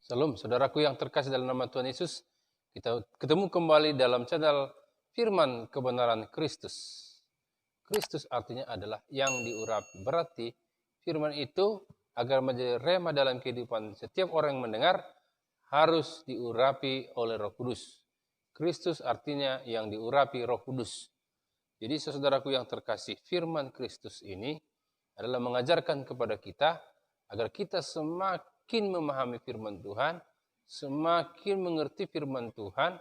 Salam, saudaraku yang terkasih dalam nama Tuhan Yesus. Kita ketemu kembali dalam channel Firman Kebenaran Kristus. Kristus artinya adalah yang diurapi. Berarti firman itu agar menjadi rema dalam kehidupan setiap orang yang mendengar harus diurapi oleh Roh Kudus. Kristus artinya yang diurapi Roh Kudus. Jadi saudaraku yang terkasih, firman Kristus ini adalah mengajarkan kepada kita agar kita semakin memahami firman Tuhan, semakin mengerti firman Tuhan,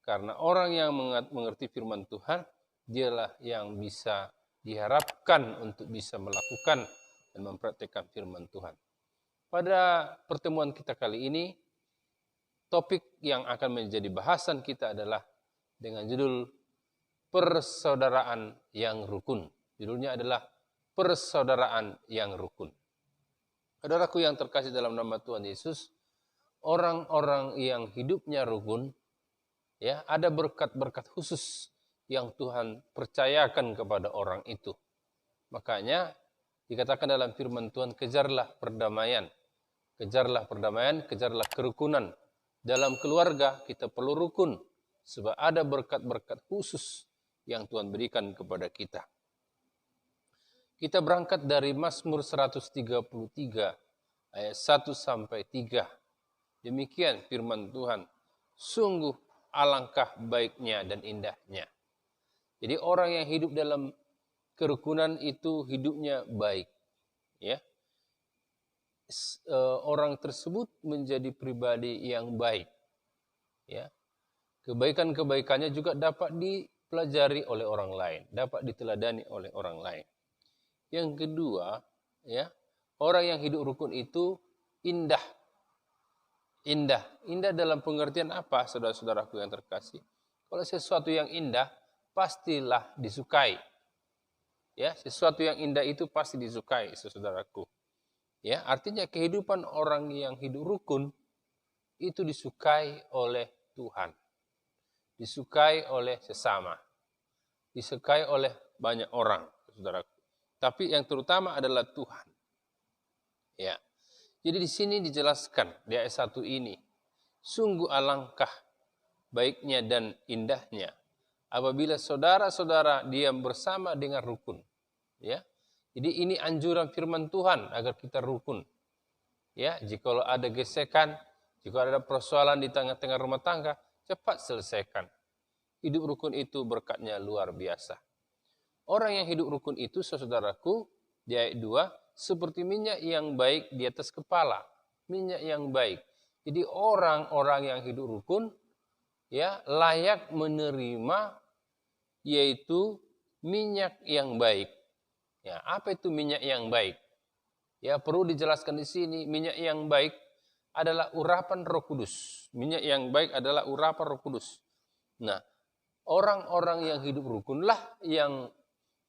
karena orang yang mengerti firman Tuhan, dialah yang bisa diharapkan untuk bisa melakukan dan mempraktikkan firman Tuhan. Pada pertemuan kita kali ini, topik yang akan menjadi bahasan kita adalah dengan judul Persaudaraan yang Rukun. Judulnya adalah Persaudaraan yang Rukun. Saudaraku yang terkasih dalam nama Tuhan Yesus, orang-orang yang hidupnya rukun, ya, ada berkat-berkat khusus yang Tuhan percayakan kepada orang itu. Makanya dikatakan dalam firman Tuhan, kejarlah perdamaian, kejarlah perdamaian, kejarlah kerukunan. Dalam keluarga kita perlu rukun, sebab ada berkat-berkat khusus yang Tuhan berikan kepada kita. Kita berangkat dari Mazmur 133 ayat 1 sampai 3. Demikian firman Tuhan. Sungguh alangkah baiknya dan indahnya. Jadi orang yang hidup dalam kerukunan itu hidupnya baik. Ya. Orang tersebut menjadi pribadi yang baik. Ya. Kebaikan-kebaikannya juga dapat dipelajari oleh orang lain, dapat diteladani oleh orang lain. Yang kedua, ya, orang yang hidup rukun itu indah. Indah dalam pengertian apa, saudara-saudaraku yang terkasih? Kalau sesuatu yang indah, pastilah disukai. Ya, sesuatu yang indah itu pasti disukai, saudaraku. Ya, artinya kehidupan orang yang hidup rukun itu disukai oleh Tuhan. Disukai oleh sesama. Disukai oleh banyak orang, saudaraku. Tapi yang terutama adalah Tuhan. Ya. Jadi di sini dijelaskan di ayat 1 ini, sungguh alangkah baiknya dan indahnya apabila saudara-saudara diam bersama dengan rukun. Ya. Jadi ini anjuran firman Tuhan agar kita rukun. Ya, jika ada gesekan, jika ada persoalan di tengah-tengah rumah tangga, cepat selesaikan. Hidup rukun itu berkatnya luar biasa. Orang yang hidup rukun itu, saudaraku, di ayat 2, seperti minyak yang baik di atas kepala. Minyak yang baik. Jadi orang-orang yang hidup rukun, ya, layak menerima yaitu minyak yang baik. Ya, apa itu minyak yang baik? Ya, perlu dijelaskan di sini, minyak yang baik adalah urapan Roh Kudus. Minyak yang baik adalah urapan Roh Kudus. Nah, orang-orang yang hidup rukunlah yang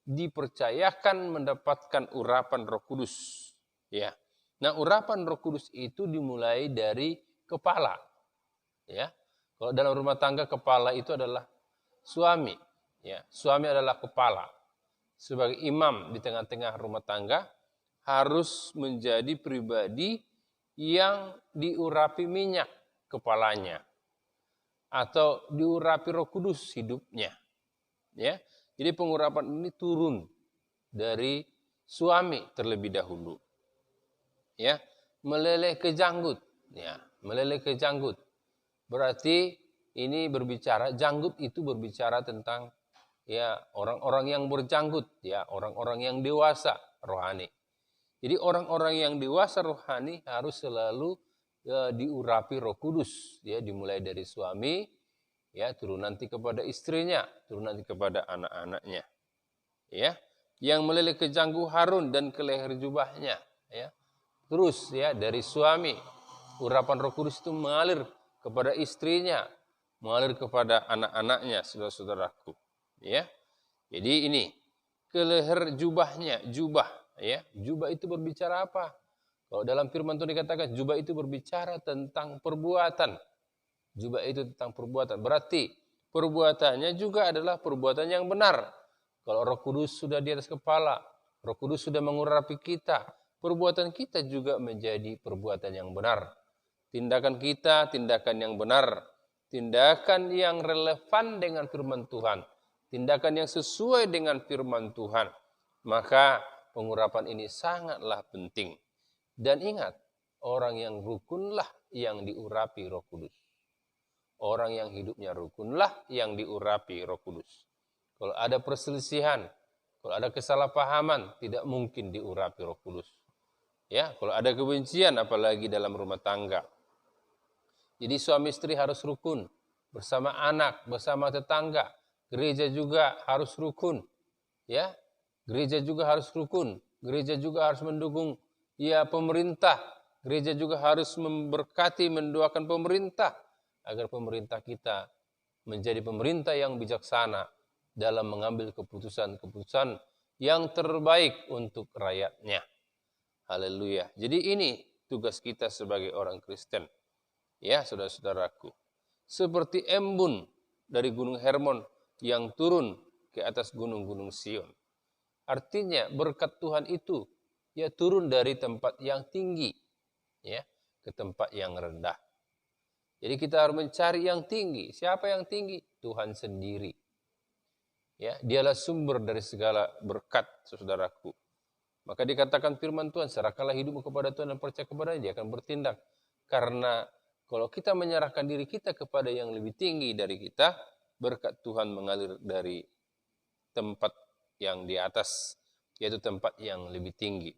dipercayakan mendapatkan urapan Roh Kudus. Ya. Nah, urapan Roh Kudus itu dimulai dari kepala. Ya. Kalau dalam rumah tangga, kepala itu adalah suami. Ya. Suami adalah kepala. Sebagai imam di tengah-tengah rumah tangga harus menjadi pribadi yang diurapi minyak kepalanya atau diurapi Roh Kudus hidupnya. Ya. Jadi pengurapan ini turun dari suami terlebih dahulu. Ya, meleleh ke janggut. Ya, meleleh ke janggut. Berarti ini berbicara, janggut itu berbicara tentang ya orang-orang yang berjanggut, ya, orang-orang yang dewasa rohani. Jadi orang-orang yang dewasa rohani harus selalu ya, diurapi Roh Kudus, ya, dimulai dari suami, ya, turun nanti kepada istrinya, turun nanti kepada anak-anaknya. Ya, yang meleleh ke janggut Harun dan ke leher jubahnya, ya. Terus ya dari suami, urapan Roh Kudus itu mengalir kepada istrinya, mengalir kepada anak-anaknya, saudara-saudaraku. Ya. Jadi ini ke leher jubahnya, jubah, ya. Jubah itu berbicara apa? Kalau dalam firman Tuhan dikatakan jubah itu berbicara tentang perbuatan. Jubah itu tentang perbuatan. Berarti perbuatannya juga adalah perbuatan yang benar. Kalau Roh Kudus sudah di atas kepala, Roh Kudus sudah mengurapi kita, perbuatan kita juga menjadi perbuatan yang benar. Tindakan kita, tindakan yang benar, tindakan yang relevan dengan firman Tuhan, tindakan yang sesuai dengan firman Tuhan. Maka pengurapan ini sangatlah penting. Dan ingat, orang yang rukunlah yang diurapi Roh Kudus. Orang yang hidupnya rukunlah yang diurapi Roh Kudus. Kalau ada perselisihan, kalau ada kesalahpahaman, tidak mungkin diurapi Roh Kudus. Ya, kalau ada kebencian, apalagi dalam rumah tangga. Jadi suami istri harus rukun bersama anak, bersama tetangga. Gereja juga harus rukun. Ya, gereja juga harus rukun. Gereja juga harus mendukung pemerintah. Gereja juga harus memberkati, mendoakan pemerintah agar pemerintah kita menjadi pemerintah yang bijaksana dalam mengambil keputusan-keputusan yang terbaik untuk rakyatnya. Haleluya. Jadi ini tugas kita sebagai orang Kristen. Ya, saudara-saudaraku. Seperti embun dari Gunung Hermon yang turun ke atas gunung-gunung Sion. Artinya berkat Tuhan itu turun dari tempat yang tinggi ke tempat yang rendah. Jadi kita harus mencari yang tinggi. Siapa yang tinggi? Tuhan sendiri. Ya, dialah sumber dari segala berkat, saudaraku. Maka dikatakan firman Tuhan, serahkanlah hidupmu kepada Tuhan dan percaya kepada Dia akan bertindak. Karena kalau kita menyerahkan diri kita kepada yang lebih tinggi dari kita, berkat Tuhan mengalir dari tempat yang di atas, yaitu tempat yang lebih tinggi.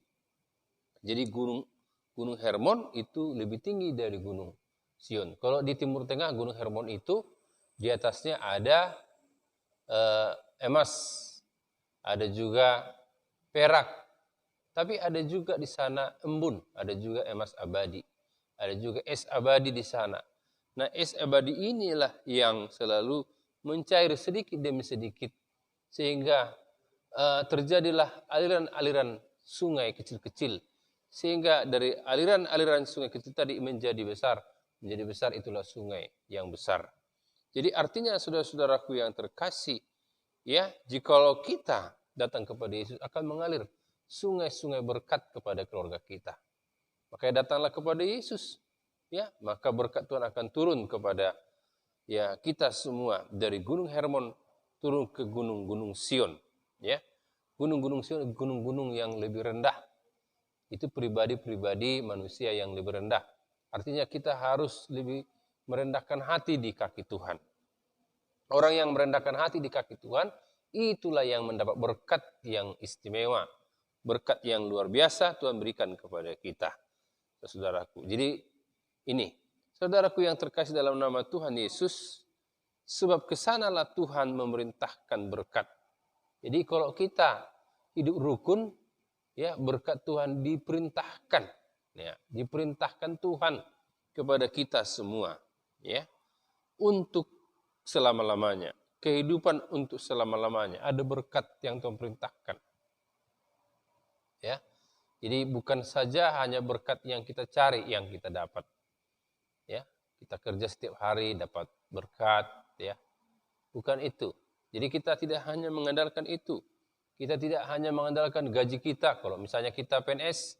Jadi Gunung Hermon itu lebih tinggi dari Gunung Sion. Kalau di Timur Tengah, Gunung Hermon itu di atasnya ada emas, ada juga perak, tapi ada juga di sana embun, ada juga emas abadi, ada juga es abadi di sana. Nah, es abadi inilah yang selalu mencair sedikit demi sedikit, sehingga terjadilah aliran-aliran sungai kecil-kecil, sehingga dari aliran-aliran sungai kecil tadi menjadi besar itulah sungai yang besar. Jadi artinya saudara-saudaraku yang terkasih, jikalau kita datang kepada Yesus akan mengalir sungai-sungai berkat kepada keluarga kita. Makanya datanglah kepada Yesus, maka berkat Tuhan akan turun kepada kita semua dari Gunung Hermon turun ke gunung-gunung Sion, Gunung-gunung Sion, gunung-gunung yang lebih rendah. Itu pribadi-pribadi manusia yang lebih rendah. Artinya kita harus lebih merendahkan hati di kaki Tuhan. Orang yang merendahkan hati di kaki Tuhan, itulah yang mendapat berkat yang istimewa. Berkat yang luar biasa Tuhan berikan kepada kita, saudaraku. Jadi ini, saudaraku yang terkasih dalam nama Tuhan Yesus, sebab kesanalah Tuhan memerintahkan berkat. Jadi kalau kita hidup rukun, berkat Tuhan diperintahkan, diperintahkan Tuhan kepada kita semua, untuk selama-lamanya. Kehidupan untuk selama-lamanya. Ada berkat yang Tuhan perintahkan. Jadi bukan saja hanya berkat yang kita cari yang kita dapat. Kita kerja setiap hari dapat berkat, bukan itu. Jadi kita tidak hanya mengandalkan itu. Kita tidak hanya mengandalkan gaji kita. Kalau misalnya kita PNS,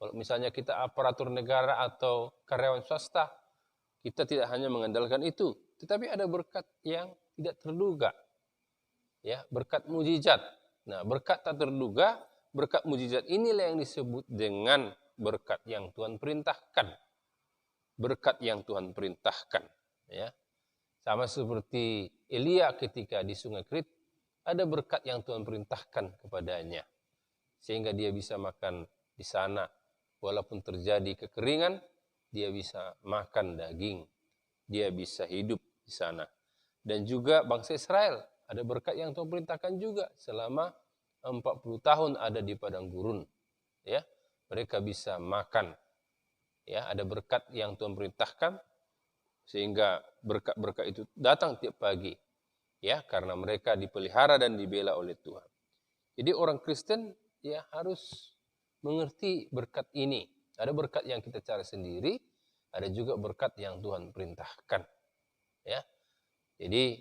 kalau misalnya kita aparatur negara atau karyawan swasta, kita tidak hanya mengandalkan itu. Tetapi ada berkat yang tidak terduga. Berkat mujizat. Nah, berkat tak terduga, berkat mujizat inilah yang disebut dengan berkat yang Tuhan perintahkan. Berkat yang Tuhan perintahkan. Sama seperti Elia ketika di Sungai Krit, ada berkat yang Tuhan perintahkan kepadanya. Sehingga dia bisa makan di sana. Walaupun terjadi kekeringan, dia bisa makan daging. Dia bisa hidup di sana. Dan juga bangsa Israel, ada berkat yang Tuhan perintahkan juga selama 40 tahun ada di padang gurun. Mereka bisa makan. Ada berkat yang Tuhan perintahkan sehingga berkat-berkat itu datang tiap pagi. Karena mereka dipelihara dan dibela oleh Tuhan. Jadi orang Kristen harus mengerti berkat ini. Ada berkat yang kita cari sendiri, ada juga berkat yang Tuhan perintahkan. Jadi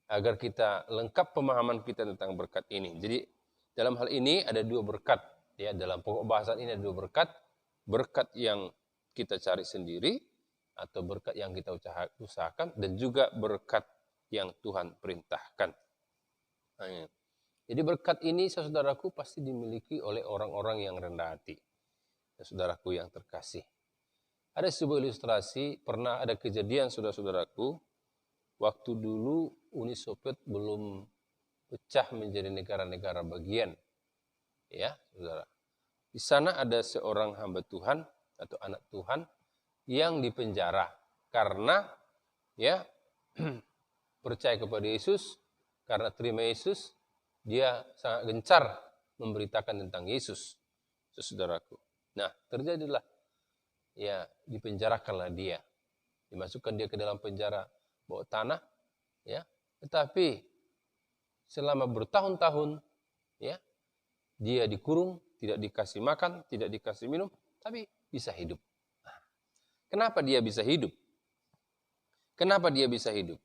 agar kita lengkap pemahaman kita tentang berkat ini. Jadi dalam hal ini ada dua berkat, ya, dalam pokok bahasan ini ada dua berkat. Berkat yang kita cari sendiri atau berkat yang kita usahakan, dan juga berkat yang Tuhan perintahkan. Nah, jadi berkat ini, saudaraku, pasti dimiliki oleh orang-orang yang rendah hati. Saudaraku yang terkasih. Ada sebuah ilustrasi, pernah ada kejadian, saudara-saudaraku, waktu dulu Uni Soviet belum pecah menjadi negara-negara bagian. Ya, saudara. Di sana ada seorang hamba Tuhan atau anak Tuhan yang dipenjara karena ya percaya kepada Yesus, karena terima Yesus, dia sangat gencar memberitakan tentang Yesus, saudaraku. Nah, terjadilah ya, dipenjarakanlah dia, dimasukkan dia ke dalam penjara bawah tanah, ya. Tetapi selama bertahun-tahun, ya, dia dikurung, tidak dikasih makan, tidak dikasih minum, tapi bisa hidup. Kenapa dia bisa hidup? Kenapa dia bisa hidup?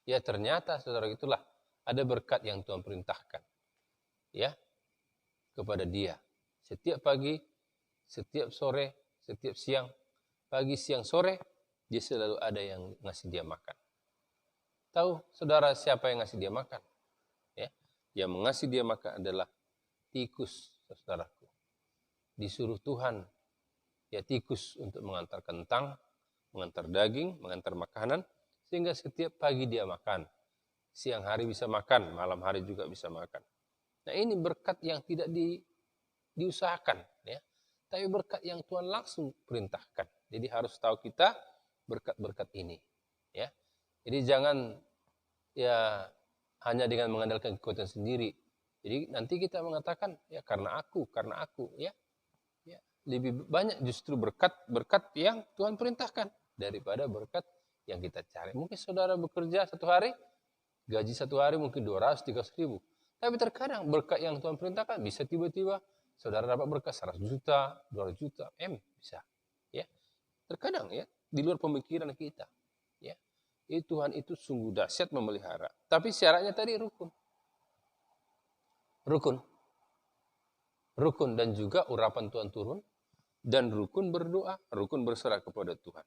Ya, ternyata saudara, itulah ada berkat yang Tuhan perintahkan, ya, kepada dia. Setiap pagi, setiap sore, setiap siang, pagi, siang, sore, dia selalu ada yang ngasih dia makan. Tahu saudara siapa yang ngasih dia makan? Ya, yang mengasih dia makan adalah tikus, saudaraku. Disuruh Tuhan, ya, tikus untuk mengantar kentang, mengantar daging, mengantar makanan, sehingga setiap pagi dia makan. Siang hari bisa makan, malam hari juga bisa makan. Nah, ini berkat yang tidak diusahakan, ya. Tapi berkat yang Tuhan langsung perintahkan. Jadi harus tahu kita berkat-berkat ini, ya. Jadi jangan ya hanya dengan mengandalkan kekuatan sendiri. Jadi nanti kita mengatakan ya karena aku, ya. Ya, lebih banyak justru berkat yang Tuhan perintahkan daripada berkat yang kita cari. Mungkin saudara bekerja satu hari, gaji satu hari mungkin 200-300 ribu. Tapi terkadang berkat yang Tuhan perintahkan bisa tiba-tiba saudara dapat berkat 100 juta, 200 juta, bisa. Ya. Terkadang ya di luar pemikiran kita. Ya. Tuhan itu sungguh dahsyat memelihara. Tapi syaratnya tadi rukun. Rukun dan juga urapan Tuhan turun, dan rukun berdoa, rukun berserah kepada Tuhan.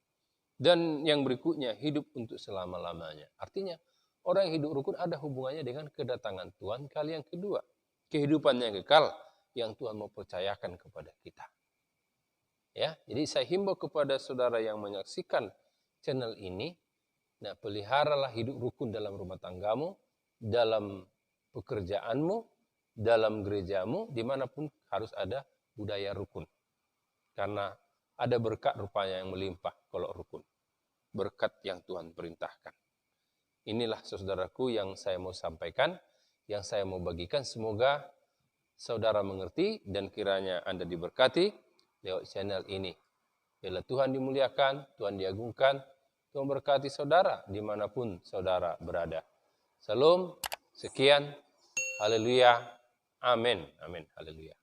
Dan yang berikutnya, hidup untuk selama-lamanya. Artinya, orang yang hidup rukun ada hubungannya dengan kedatangan Tuhan kali yang kedua. Kehidupan yang kekal yang Tuhan mau percayakan kepada kita. Ya, jadi saya himbau kepada saudara yang menyaksikan channel ini, nah, peliharalah hidup rukun dalam rumah tanggamu, dalam pekerjaanmu, dalam gerejamu, dimanapun harus ada budaya rukun. Karena ada berkat rupanya yang melimpah kalau rukun. Berkat yang Tuhan perintahkan. Inilah saudaraku yang saya mau sampaikan, yang saya mau bagikan. Semoga saudara mengerti dan kiranya Anda diberkati lewat channel ini. Biarlah Tuhan dimuliakan, Tuhan diagungkan, Tuhan berkati saudara dimanapun saudara berada. Salam, sekian, haleluya, amin, amin, haleluya.